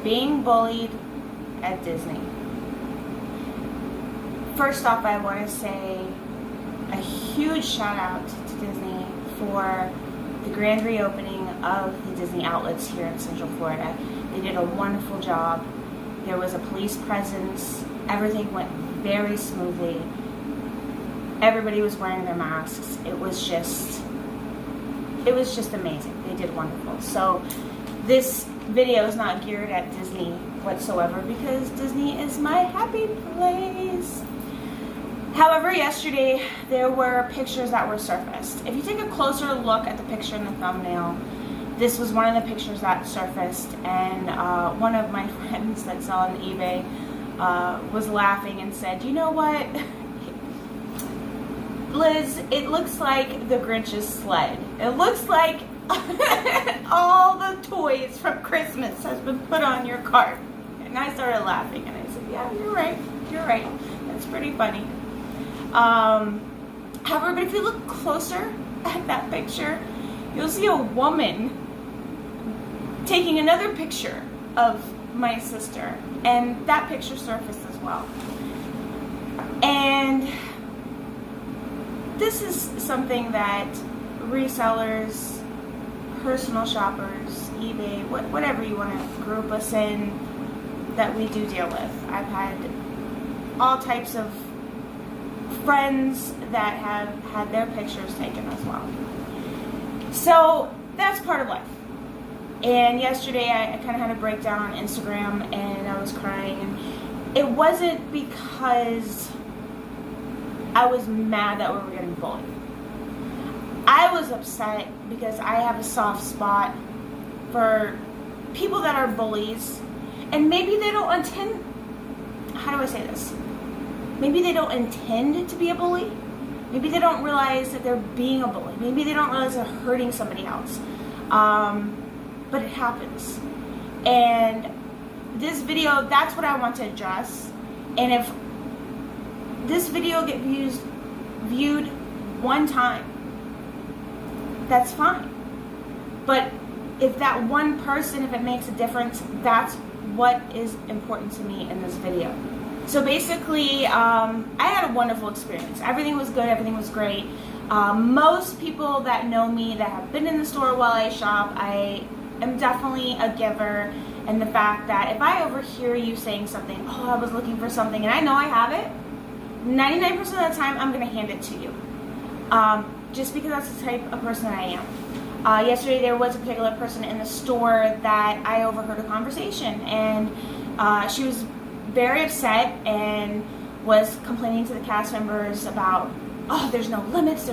being bullied at Disney. First off, I want to say a huge shout out to Disney for the grand reopening of the Disney outlets here in Central Florida. They did a wonderful job. There was a police presence. Everything went very smoothly. Everybody was wearing their masks. It was just amazing. They did wonderful. So this video is not geared at Disney whatsoever because Disney is my happy place. However, yesterday there were pictures that were surfaced. If you take a closer look at the picture in the thumbnail, this was one of the pictures that surfaced, and one of my friends that's on eBay was laughing and said, "You know what, Liz, it looks like the Grinch's sled. It looks like all the toys from Christmas has been put on your cart." And I started laughing and I said, "Yeah, you're right. You're right. That's pretty funny." However, but if you look closer at that picture, you'll see a woman taking another picture of my sister, and that picture surfaced as well. And this is something that resellers, personal shoppers, eBay, whatever you want to group us in, that we do deal with. I've had all types of friends that have had their pictures taken as well. So that's part of life. And yesterday I kind of had a breakdown on Instagram and I was crying. And it wasn't because I was mad that we were getting bullied. I was upset because I have a soft spot for people that are bullies. And maybe they don't intend, how do I say this? Maybe they don't intend to be a bully. Maybe they don't realize that they're being a bully. Maybe they don't realize they're hurting somebody else. But it happens. And this video, that's what I want to address. And if this video gets viewed one time, that's fine. But if that one person, if it makes a difference, that's what is important to me in this video. So basically, I had a wonderful experience. Everything was good, everything was great. Most people that know me, that have been in the store while I shop, I am definitely a giver. And the fact that if I overhear you saying something, "Oh, I was looking for something," and I know I have it, 99% of the time, I'm going to hand it to you. Just because that's the type of person that I am. Yesterday, there was a particular person in the store that I overheard a conversation, and she was very upset and was complaining to the cast members about, "Oh, there's no limits,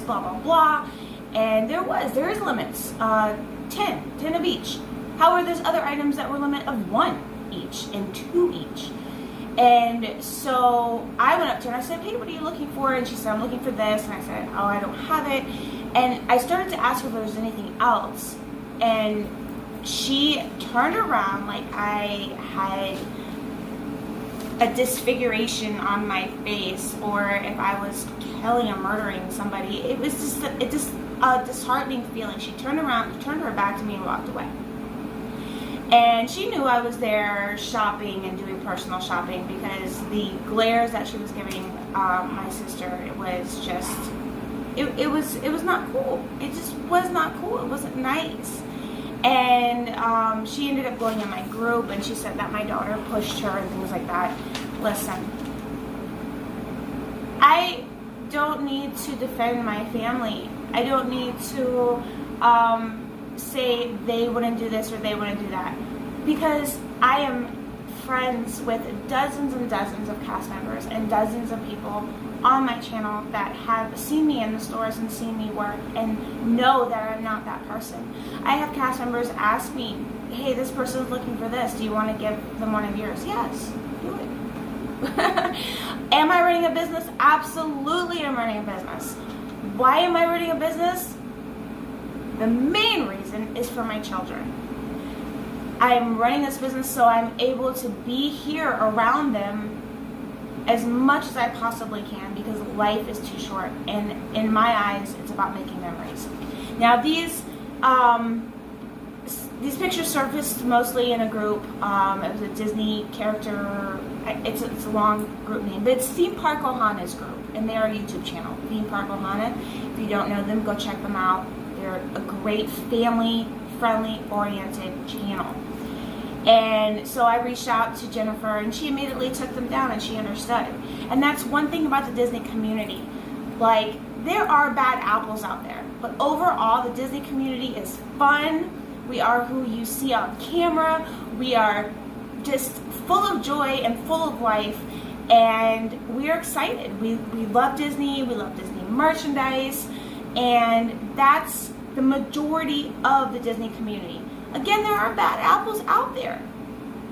blah, blah, blah." And there is limits, 10 of each. However, there's other items that were limit of 1 each and 2 each. And so I went up to her and I said, "Hey, what are you looking for?" And she said, "I'm looking for this." And I said, "Oh, I don't have it." And I started to ask her if there was anything else. And she turned around like I had a disfiguration on my face, or if I was killing or murdering somebody. It was just a disheartening feeling. She turned around, turned her back to me and walked away. And she knew I was there shopping and doing personal shopping because the glares that she was giving my sister, it was just, it was not cool. It just was not cool. It wasn't nice. And she ended up going in my group and she said that my daughter pushed her and things like that. Listen, I don't need to defend my family. I don't need to say they wouldn't do this or they wouldn't do that, because I am friends with dozens and dozens of cast members and dozens of people on my channel that have seen me in the stores and seen me work and know that I'm not that person. I have cast members ask me, "Hey, this person's looking for this. Do you want to give them one of yours?" Yes, do it. Am I running a business? Absolutely, I'm running a business. Why am I running a business? The main reason is for my children. I'm running this business so I'm able to be here around them as much as I possibly can, because life is too short, and in my eyes, it's about making memories. Now, these these pictures surfaced mostly in a group. It was a Disney character. It's a long group name, but it's Theme Park Ohana's group, and they are a YouTube channel, Theme Park Ohana. If you don't know them, go check them out. They're a great family-friendly oriented channel. And so I reached out to Jennifer, and she immediately took them down, and she understood. And that's one thing about the Disney community. Like, there are bad apples out there, but overall, the Disney community is fun. We are who you see on camera. We are just full of joy and full of life, and we are excited. We love Disney. We love Disney merchandise, and that's the majority of the Disney community. Again, there are bad apples out there,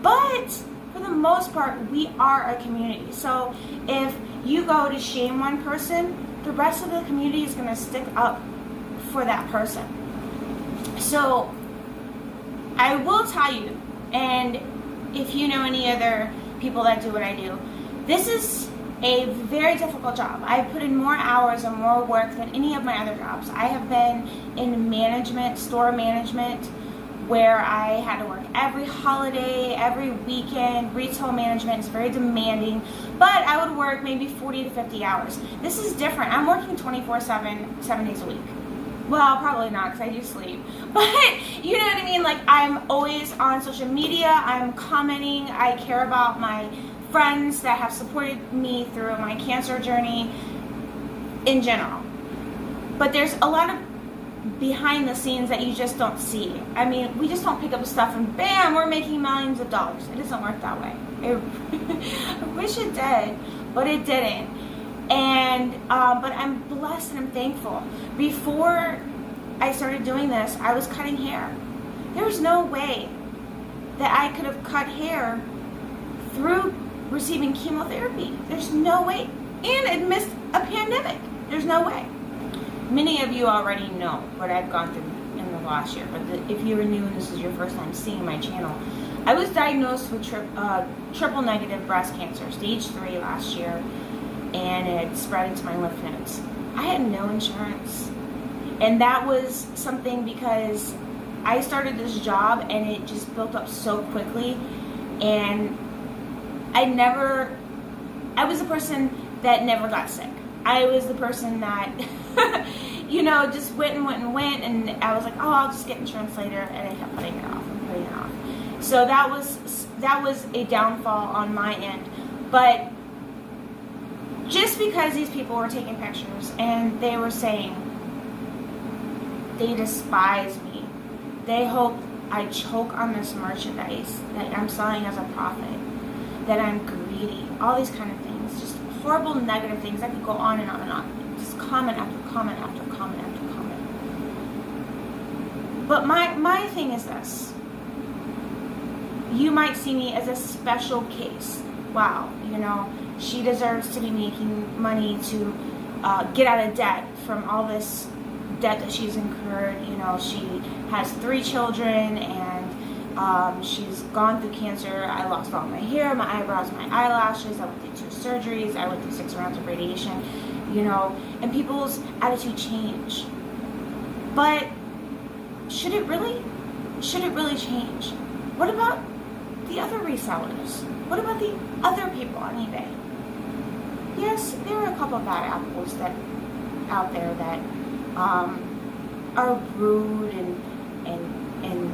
but for the most part, we are a community. So if you go to shame one person, the rest of the community is going to stick up for that person. So I will tell you, and if you know any other people that do what I do, this is a very difficult job. I've put in more hours and more work than any of my other jobs. I have been in management, store management, where I had to work every holiday, every weekend. Retail management is very demanding, but I would work maybe 40 to 50 hours. This is different. I'm working 24/7, 7 days a week. Well, probably not, because I do sleep. But you know what I mean? Like, I'm always on social media. I'm commenting. I care about my friends that have supported me through my cancer journey in general. But there's a lot of behind the scenes that you just don't see. I mean, we just don't pick up stuff and bam, we're making millions of dollars. It doesn't work that way. I wish it did, but it didn't. And but I'm blessed and I'm thankful. Before I started doing this, I was cutting hair. There was no way that I could have cut hair through receiving chemotherapy. There's no way. And it missed a pandemic. There's no way. Many of you already know what I've gone through in the last year, but if you're new and this is your first time seeing my channel, I was diagnosed with triple negative breast cancer, stage 3 last year, and it spread into my lymph nodes. I had no insurance, and that was something because I started this job and it just built up so quickly, and I was the person that never got sick. I was the person that you know, just went, and I was like, oh, I'll just get insurance later, and I kept putting it off and putting it off. So that was a downfall on my end. But just because these people were taking pictures and they were saying they despise me, they hope I choke on this merchandise that I'm selling as a profit, that I'm greedy, all these kind of things, just horrible negative things. I could go on and on and on. Just comment after comment after comment after comment. But my thing is this. You might see me as a special case. Wow, you know, she deserves to be making money to get out of debt from all this debt that she's incurred. You know, she has 3 children, and she's gone through cancer. I lost all my hair, my eyebrows, my eyelashes. I went through 2 surgeries. I went through 6 rounds of radiation. You know, and people's attitude change. But should it really change? What about the other resellers? What about the other people on eBay? Yes, there are a couple of bad apples out there that are rude and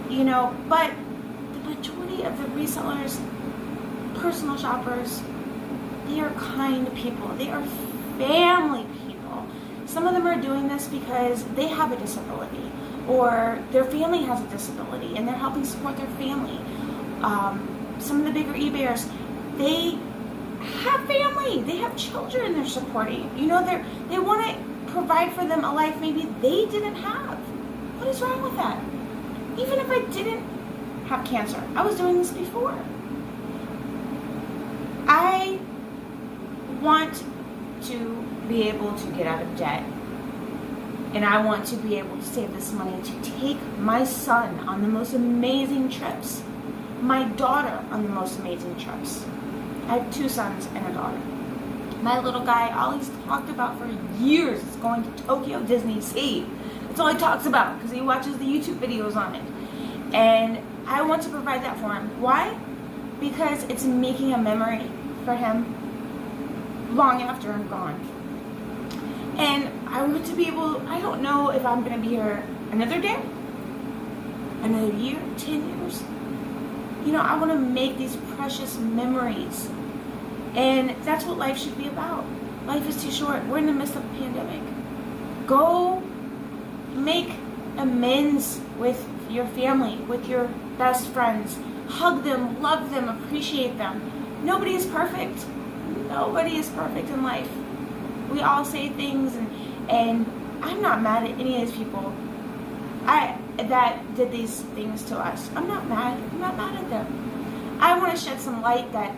you know, but the majority of the resellers, personal shoppers, they are kind people. They are family people. Some of them are doing this because they have a disability or their family has a disability and they're helping support their family. Some of the bigger eBayers, they have family. They have children they're supporting. You know, they want to provide for them a life maybe they didn't have. What is wrong with that? Even if I didn't have cancer, I was doing this before. I want to be able to get out of debt, and I want to be able to save this money to take my son on the most amazing trips, my daughter on the most amazing trips. I have 2 sons and a daughter. My little guy, all he's talked about for years is going to Tokyo Disney Sea. That's all he talks about because he watches the YouTube videos on it. And I want to provide that for him. Why? Because it's making a memory for him long after I'm gone. And I want to be able, I don't know if I'm going to be here another day, another year, 10 years. You know, I want to make these precious memories. And that's what life should be about. Life is too short. We're in the midst of a pandemic. Go make amends with your family, with your best friends. Hug them, love them, appreciate them. Nobody is perfect. Nobody is perfect in life. We all say things, and I'm not mad at any of these people that did these things to us. I'm not mad at them. I want to shed some light that,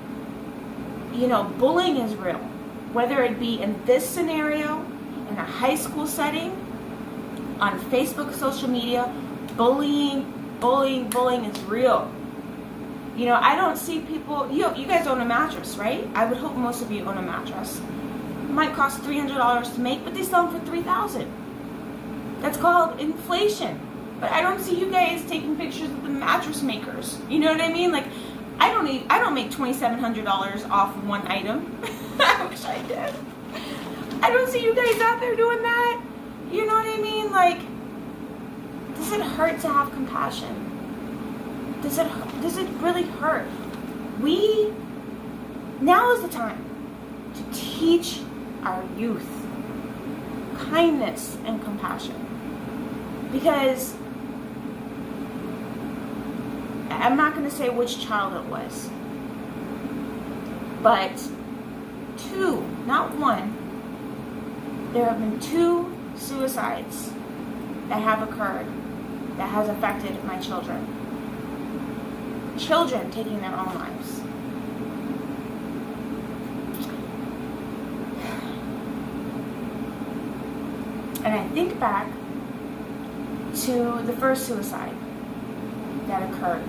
you know, bullying is real. Whether it be in this scenario, in a high school setting, on Facebook, social media, bullying is real. You know, I don't see people, you guys own a mattress, right? I would hope most of you own a mattress. It might cost $300 to make, but they sell them for $3,000. That's called inflation. But I don't see you guys taking pictures of the mattress makers. You know what I mean? Like, I don't make $2,700 off one item. I wish I did. I don't see you guys out there doing that. You know what I mean? Like, does it hurt to have compassion? Does it really hurt? Now is the time to teach our youth kindness and compassion. Because I'm not going to say which child it was, but 2, not 1, there have been 2 suicides that have occurred that has affected my children. Children taking their own lives. And I think back to the first suicide that occurred.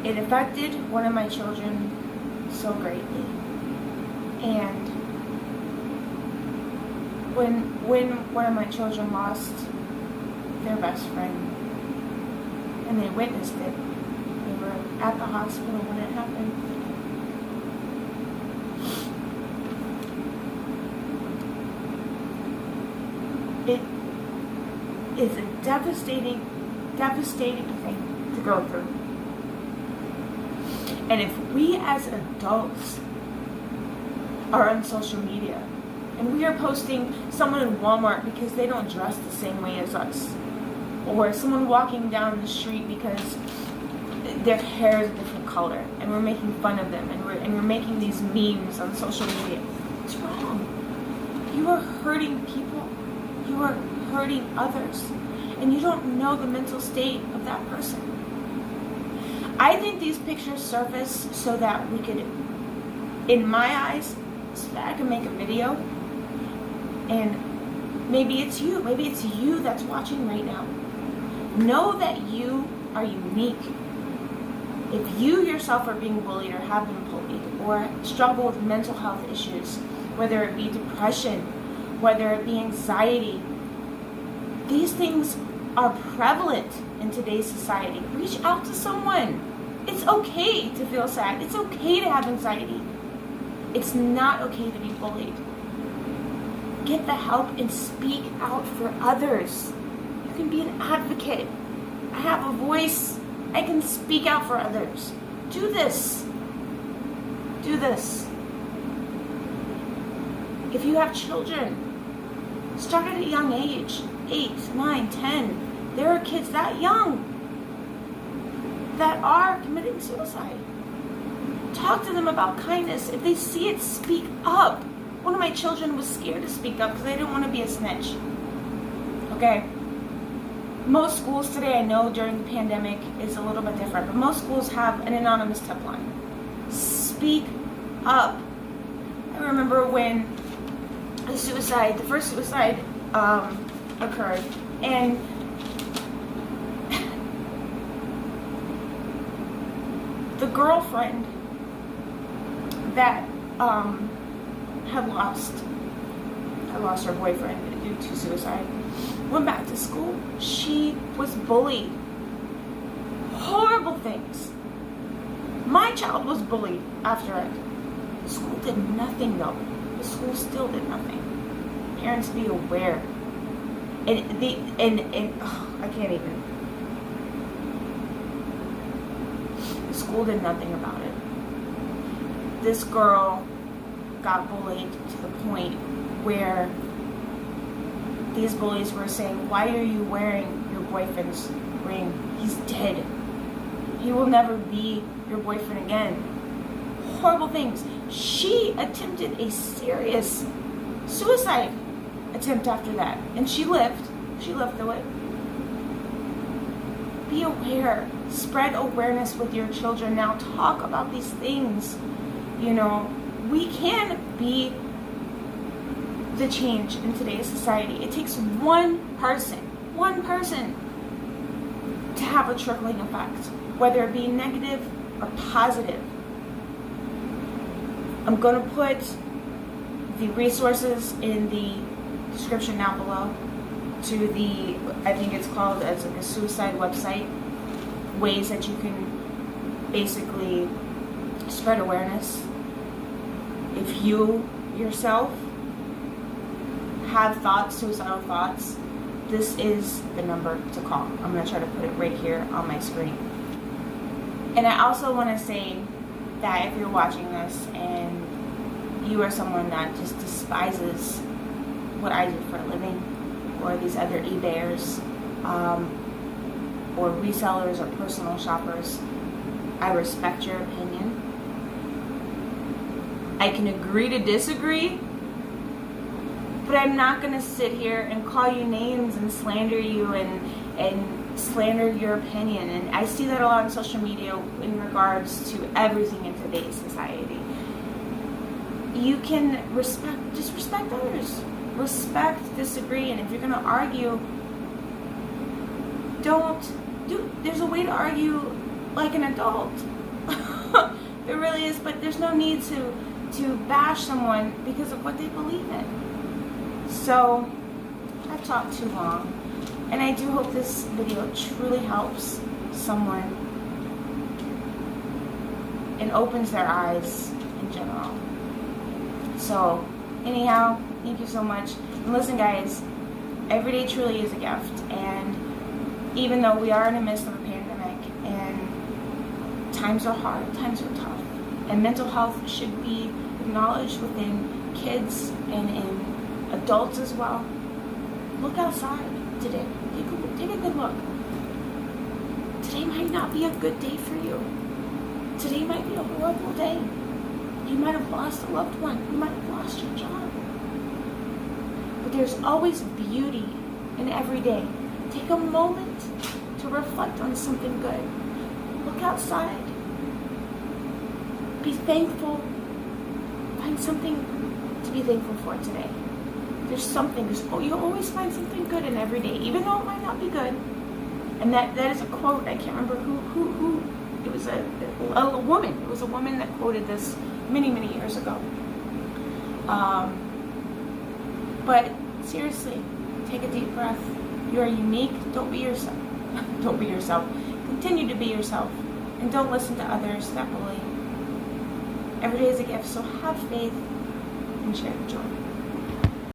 It affected one of my children so greatly. And when one of my children lost their best friend, and they witnessed it, they were at the hospital when it happened. It is a devastating thing to go through. And if we as adults are on social media and we are posting someone in Walmart because they don't dress the same way as us, or someone walking down the street because their hair is a different color, and we're making fun of them, and we're making these memes on social media, it's wrong. You are hurting people. You are hurting others, and you don't know the mental state of that person. I think these pictures surface so that we could, in my eyes, so that I can make a video, and maybe it's you that's watching right now. Know that you are unique. If you yourself are being bullied or have been bullied or struggle with mental health issues, whether it be depression, whether it be anxiety, these things are prevalent in today's society. Reach out to someone. It's okay to feel sad. It's okay to have anxiety. It's not okay to be bullied. Get the help and speak out for others. You can be an advocate. I have a voice. I can speak out for others. Do this. Do this. If you have children, start at a young age, 8, 9, 10. There are kids that young that are committing suicide. Talk to them about kindness. If they see it, speak up. One of my children was scared to speak up because they didn't want to be a snitch. Okay? Most schools today, I know during the pandemic is a little bit different, but most schools have an anonymous tip line. Speak up. I remember when the first suicide occurred, and the girlfriend that had lost her boyfriend due to suicide, went back to school. She was bullied. Horrible things. My child was bullied after it. The school did nothing though. The school still did nothing. Parents, be aware. I can't even. The school did nothing about it. This girl got bullied to the point where these bullies were saying, "Why are you wearing your boyfriend's ring? He's dead. He will never be your boyfriend again." Horrible things. She attempted a serious suicide attempt after that, and she lived through it. Be aware. Spread awareness with your children. Now talk about these things. You know, we can be the change in today's society. It takes one person to have a trickling effect, whether it be negative or positive. I'm going to put the resources in the description down below to the, I think it's called as like a suicide website, ways that you can basically spread awareness. If you yourself have thoughts, suicidal thoughts, this is the number to call. I'm going to try to put it right here on my screen. And I also want to say that if you're watching this and you are someone that just despises what I do for a living, or these other eBayers, or resellers or personal shoppers, I respect your opinion. I can agree to disagree, but I'm not going to sit here and call you names and slander you and slander your opinion. And I see that a lot on social media in regards to everything in today's society. You can just respect others. Respect, disagree, and if you're going to argue, there's a way to argue like an adult. There really is, but there's no need to bash someone because of what they believe in. So, I've talked too long, and I do hope this video truly helps someone and opens their eyes in general. So, anyhow, thank you so much. And listen, guys, every day truly is a gift, and even though we are in the midst of a pandemic and times are hard, times are tough, and mental health should be acknowledged within kids and in adults as well, look outside today. Take a good look. Today might not be a good day for you. Today might be a horrible day. You might have lost a loved one. You might have lost your job. But there's always beauty in every day. Take a moment to reflect on something good. Look outside. Be thankful. Find something to be thankful for today. There's something. You'll always find something good in every day, even though it might not be good. And that is a quote. I can't remember who. It was a woman. It was a woman that quoted this many years ago. But seriously, take a deep breath. You are unique. Don't be yourself. Don't be yourself. Continue to be yourself. And don't listen to others that bully. Every day is a gift, so have faith and share the joy.